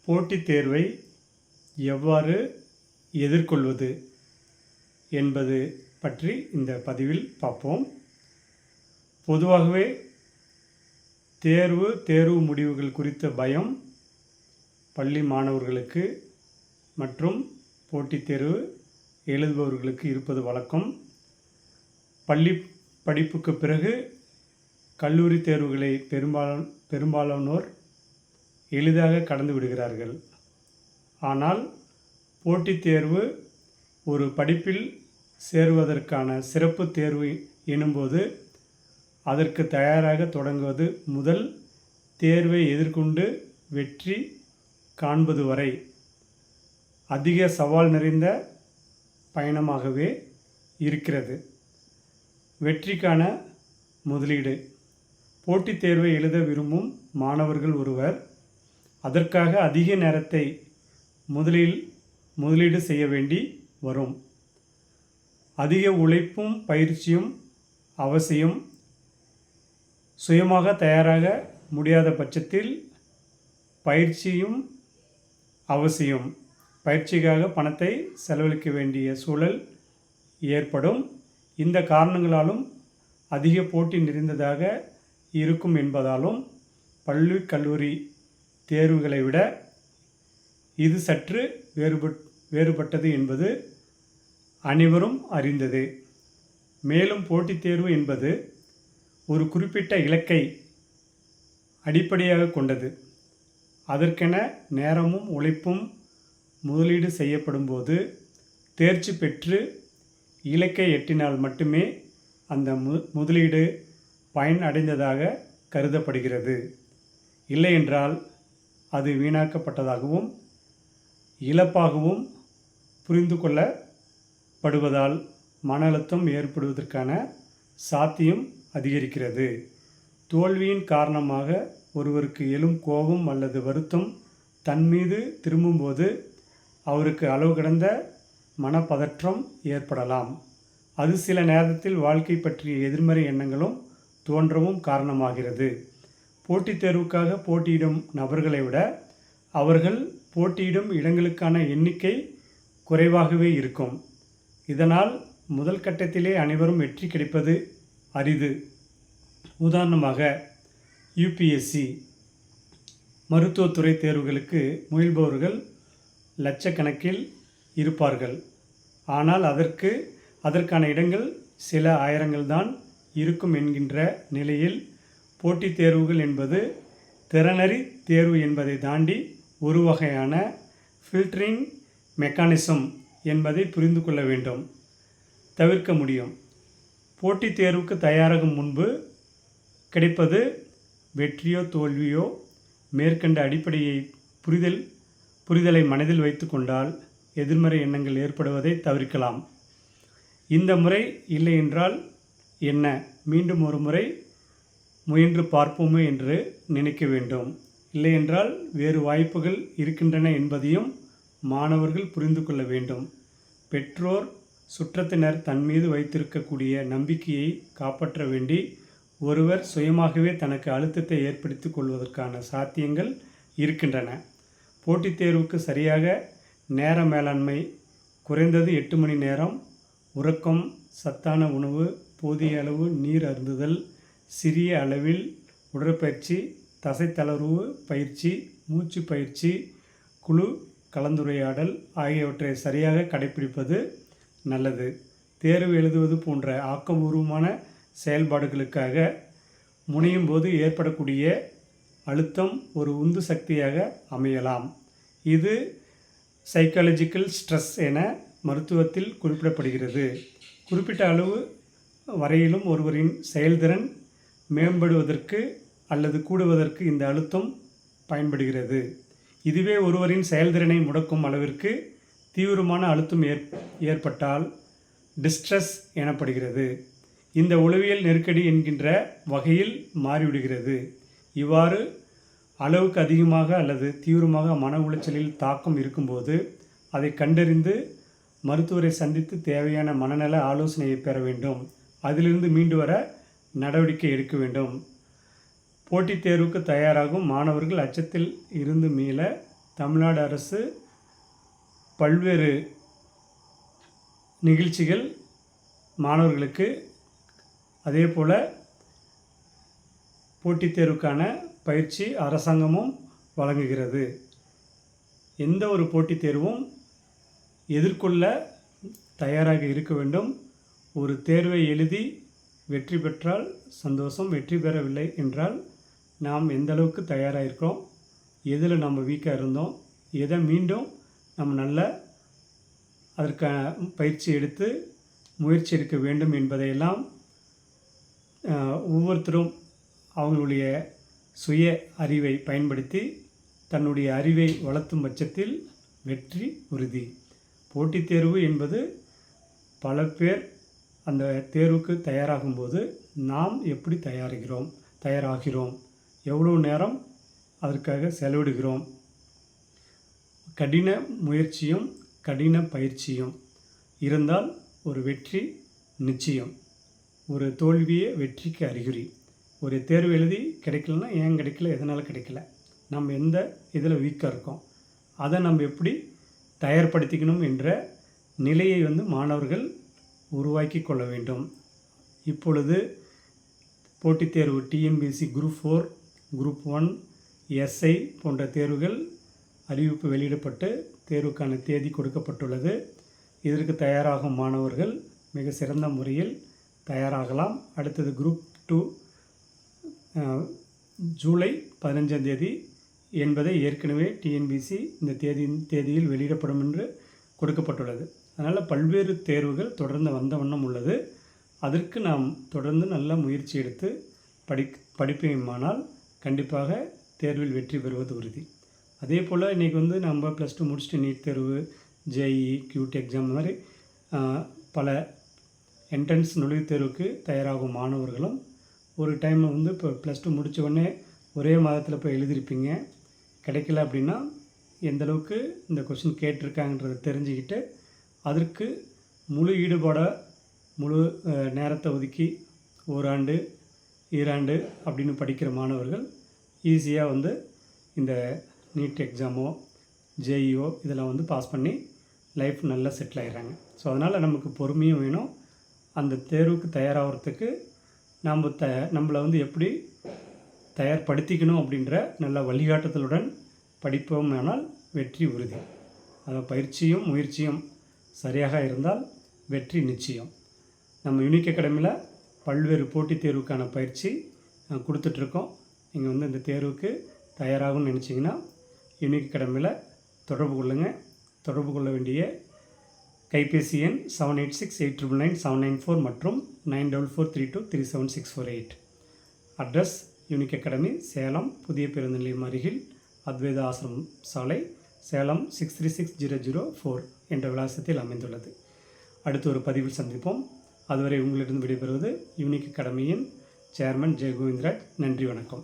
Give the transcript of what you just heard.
போட்டித் தேர்வை எவ்வாறு எதிர்கொள்வது என்பது பற்றி இந்த பதிவில் பார்ப்போம். பொதுவாகவே தேர்வு முடிவுகள் குறித்த பயம் பள்ளி மாணவர்களுக்கு மற்றும் போட்டித் தேர்வு எழுதுபவர்களுக்கு இருப்பது வழக்கம். பள்ளி படிப்புக்கு பிறகு கல்லூரி தேர்வுகளை பெரும்பாலானோர் எளிதாக கடந்து விடுகிறார்கள். ஆனால் போட்டித் தேர்வு ஒரு படிப்பில் சேருவதற்கான சிறப்பு தேர்வு எனும்போது அதற்கு தயாராக தொடங்குவது முதல் தேர்வை எதிர்கொண்டு வெற்றி காண்பது வரை அதிக சவால் நிறைந்த பயணமாகவே இருக்கிறது. வெற்றிக்கான முதலீடு. போட்டித் தேர்வை எழுத விரும்பும் மாணவர்கள் ஒருவர் அதற்காக அதிக நேரத்தை முதலீடு செய்ய வேண்டி வரும். அதிக உழைப்பும் பயிற்சியும் அவசியம். சுயமாக தயாராக முடியாத பட்சத்தில் பயிற்சியும் அவசியம். பயிற்சிக்காக பணத்தை செலவழிக்க வேண்டிய சூழல் ஏற்படும். இந்த காரணங்களாலும் அதிக போட்டி நிறைந்ததாக இருக்கும் என்பதாலும் பள்ளி கல்லூரி தேர்வுகளை விட இது சற்று வேறுபட்டது என்பது அனைவரும் அறிந்தது. மேலும் போட்டித் தேர்வு என்பது ஒரு குறிப்பிட்ட இலக்கை அடிப்படையாக கொண்டது. அதற்கென நேரமும் உழைப்பும் முதலீடு செய்யப்படும் போது தேர்ச்சி பெற்று இலக்கை எட்டினால் மட்டுமே அந்த முதலீடு பயன் அடைந்ததாக கருதப்படுகிறது. இல்லையென்றால் அது வீணாக்கப்பட்டதாகவும் இழப்பாகவும் புரிந்து கொள்ளப்படுவதால் மன அழுத்தம் ஏற்படுவதற்கான சாத்தியம் அதிகரிக்கிறது. தோல்வியின் காரணமாக ஒருவருக்கு எழும் கோபம் அல்லது வருத்தம் தன் மீது திரும்பும்போது அவருக்கு அளவு கடந்த மனப்பதற்றம் ஏற்படலாம். அது சில நேரத்தில் வாழ்க்கை பற்றிய எதிர்மறை எண்ணங்களும் தோன்றவும் காரணமாகிறது. போட்டித் தேர்வுக்காக போட்டியிடும் நபர்களை விட அவர்கள் போட்டியிடும் இடங்களுக்கான எண்ணிக்கை குறைவாகவே இருக்கும். இதனால் முதல் கட்டத்திலே அனைவரும் வெற்றி கிடைப்பது அரிது. உதாரணமாக யுபிஎஸ்சி மருத்துவத்துறை தேர்வுகளுக்கு முயல்பவர்கள் லட்சக்கணக்கில் இருப்பார்கள். ஆனால் அதற்கான இடங்கள் சில ஆயிரங்கள் தான் இருக்கும் என்கின்ற நிலையில் போட்டித் தேர்வுகள் என்பது திறனறி தேர்வு என்பதை தாண்டி ஒரு வகையான ஃபில்டரிங் மெக்கானிசம் என்பதை புரிந்து கொள்ள வேண்டும், தவிர்க்க முடியும். போட்டித் தேர்வுக்கு தயாராகும் முன்பு கிடைப்பது வெற்றியோ தோல்வியோ மேற்கண்ட அடிப்படையை புரிதலை மனதில் வைத்து கொண்டால் எதிர்மறை எண்ணங்கள் ஏற்படுவதை தவிர்க்கலாம். இந்த முறை இல்லை என்றால் என்ன, மீண்டும் ஒரு முறை முயன்று பார்ப்போமே என்று நினைக்க வேண்டும். இல்லையென்றால் வேறு வாய்ப்புகள் இருக்கின்றன என்பதையும் மாணவர்கள் புரிந்து கொள்ள வேண்டும். பெற்றோர் சுற்றத்தினர் தன் மீது வைத்திருக்கக்கூடிய நம்பிக்கையை காப்பாற்ற வேண்டி ஒருவர் சுயமாகவே தனக்கு அழுத்தத்தை ஏற்படுத்தி கொள்வதற்கான சாத்தியங்கள் இருக்கின்றன. போட்டித் தேர்வுக்கு சரியாக நேர மேலாண்மை. குறைந்தது 8 மணி நேரம் உறக்கம், சத்தான உணவு, போதிய அளவு நீர் அருந்துதல், சிறிய அளவில் உடற்பயிற்சி, தசைத்தளர்வு பயிற்சி, மூச்சு பயிற்சி, குழு கலந்துரையாடல் ஆகியவற்றை சரியாக கடைபிடிப்பது நல்லது. தேர்வு எழுதுவது போன்ற ஆக்கபூர்வமான செயல்பாடுகளுக்காக முனையும் போது ஏற்படக்கூடிய அழுத்தம் ஒரு உந்து சக்தியாக அமையலாம். இது சைக்காலஜிக்கல் ஸ்ட்ரெஸ் என மருத்துவத்தில் குறிப்பிடப்படுகிறது. குறிப்பிட்ட அளவு வரையிலும் ஒருவரின் செயல்திறன் மேம்படுவதற்கு அல்லது கூடுவதற்கு இந்த அழுத்தம் பயன்படுகிறது. இதுவே ஒருவரின் செயல்திறனை முடக்கும் அளவிற்கு தீவிரமான அழுத்தம் ஏற்பட்டால் டிஸ்ட்ரெஸ் எனப்படுகிறது. இந்த உளவியல் நெருக்கடி என்கின்ற வகையில் மாறிவிடுகிறது. இவ்வாறு அளவுக்கு அதிகமாக அல்லது தீவிரமாக மன உளைச்சலில் தாக்கம் இருக்கும்போது அதை கண்டறிந்து மருத்துவரை சந்தித்து தேவையான மனநல ஆலோசனையை பெற வேண்டும். அதிலிருந்து மீண்டு வர நடவடிக்கை எடுக்க வேண்டும். போட்டித் தேர்வுக்கு தயாராகும் மாணவர்கள் அச்சத்தில் இருந்து மீள தமிழ்நாடு அரசு பல்வேறு நிகழ்ச்சிகள் மாணவர்களுக்கு, அதே போல் போட்டித் தேர்வுக்கான பயிற்சி அரசாங்கமும் வழங்குகிறது. எந்த ஒரு போட்டித் தேர்வும் எதிர்கொள்ள தயாராக இருக்க வேண்டும். ஒரு தேர்வை எழுதி வெற்றி பெற்றால் சந்தோஷம், வெற்றி பெறவில்லை என்றால் நாம் எந்த அளவுக்கு தயாராக இருக்கிறோம், எதில் நம்ம வீக்காக இருந்தோம், எதை மீண்டும் நம்ம நல்ல அதற்கான பயிற்சி எடுத்து முயற்சி எடுக்க வேண்டும் என்பதையெல்லாம் ஒவ்வொருத்தரும் அவங்களுடைய சுய அறிவை பயன்படுத்தி தன்னுடைய அறிவை வளர்த்தும் பட்சத்தில் வெற்றி உறுதி. போட்டித் தேர்வு என்பது பல பேர் அந்த தேர்வுக்கு தயாராகும்போது நாம் எப்படி தயாராகிறோம், எவ்வளோ நேரம் அதற்காக செலவிடுகிறோம். கடின முயற்சியும் கடின பயிற்சியும் இருந்தால் ஒரு வெற்றி நிச்சயம். ஒரு தோல்வியே வெற்றிக்கு அறிகுறி. ஒரு தேர்வு எழுதி கிடைக்கலன்னா ஏன் கிடைக்கல, எதனால் கிடைக்கல, நம்ம எந்த இதில் வீக்காக இருக்கோம், அதை நம்ம எப்படி தயார்படுத்திக்கணும் என்ற நிலையை மாணவர்கள் உருவாக்கி கொள்ள வேண்டும். இப்பொழுது போட்டித் தேர்வு டிஎன்பிஎஸ்சி குரூப் 4, குரூப் 1, எஸ்ஐ போன்ற தேர்வுகள் அறிவிப்பு வெளியிடப்பட்டு தேர்வுக்கான தேதி கொடுக்கப்பட்டுள்ளது. இதற்கு தயாராகும் மாணவர்கள் மிக சிறந்த முறையில் தயாராகலாம். அடுத்தது குரூப் 2 ஜூலை 15ஆம் தேதி என்பதை ஏற்கனவே டிஎன்பிஎஸ்சி இந்த தேதியில் வெளியிடப்படும் என்று கொடுக்கப்பட்டுள்ளது. அதனால் பல்வேறு தேர்வுகள் தொடர்ந்து வந்த வண்ணம் உள்ளது. அதற்கு நாம் தொடர்ந்து நல்ல முயற்சி எடுத்து படிப்போமானால் கண்டிப்பாக தேர்வில் வெற்றி பெறுவது உறுதி. அதே போல் இன்றைக்கி நம்ம +2 முடிச்சுட்டு நீட் தேர்வு, ஜேஇ, கியூட் எக்ஸாம் மாதிரி பல என்ட்ரன்ஸ் நுழைவுத் தேர்வுக்கு தயாராகும் மாணவர்களும் ஒரு டைமில் இப்போ +2 முடித்த உடனே ஒரே மாதத்தில் போய் எழுதியிருப்பீங்க. கிடைக்கல அப்படின்னா எந்தளவுக்கு இந்த கொஷின் கேட்டிருக்காங்கன்றதை தெரிஞ்சுக்கிட்டு அதற்கு முழு ஈடுபாடாக முழு நேரத்தை ஒதுக்கி ஓராண்டு 2 ஆண்டு அப்படின்னு படிக்கிற மாணவர்கள் ஈஸியாக இந்த நீட் எக்ஸாமோ ஜேஇஓ இதெல்லாம் பாஸ் பண்ணி லைஃப் நல்லா செட்டில் ஆகிடுறாங்க. ஸோ அதனால் நமக்கு பொறுமையும் வேணும். அந்த தேர்வுக்கு தயாராகிறதுக்கு நம்மளை எப்படி தயார்படுத்திக்கணும் அப்படின்ற நல்ல வழிகாட்டுதலுடன் படிப்போமானால் வெற்றி உறுதி. அதை பயிற்சியும் முயற்சியும் சரியாக இருந்தால் வெற்றி நிச்சயம். நம்ம யூனிக் அகாடமியில் பல்வேறு போட்டித் தேர்வுக்கான பயிற்சி கொடுத்துட்ருக்கோம். நீங்கள் இந்த தேர்வுக்கு தயாராகும்னு நினச்சிங்கன்னா யூனிக் அகாடமியில் தொடர்பு கொள்ளுங்கள். தொடர்பு கொள்ள வேண்டிய கைபேசி எண் 7868999794 மற்றும் 9443237648. அட்ரஸ் யூனிக் அகாடமி, சேலம் புதிய பேருந்து நிலையம் அருகில் அத்வைத ஆசிரமம் சாலை, சேலம் 636004 என்ற விலாசத்தில் அமைந்துள்ளது. அடுத்து ஒரு பதிவில் சந்திப்போம். அதுவரை உங்களிடம் விடைபெறுவது யூனிக் அகாடமியின் சேர்மன் ஜெய கோவிந்தராஜ். நன்றி, வணக்கம்.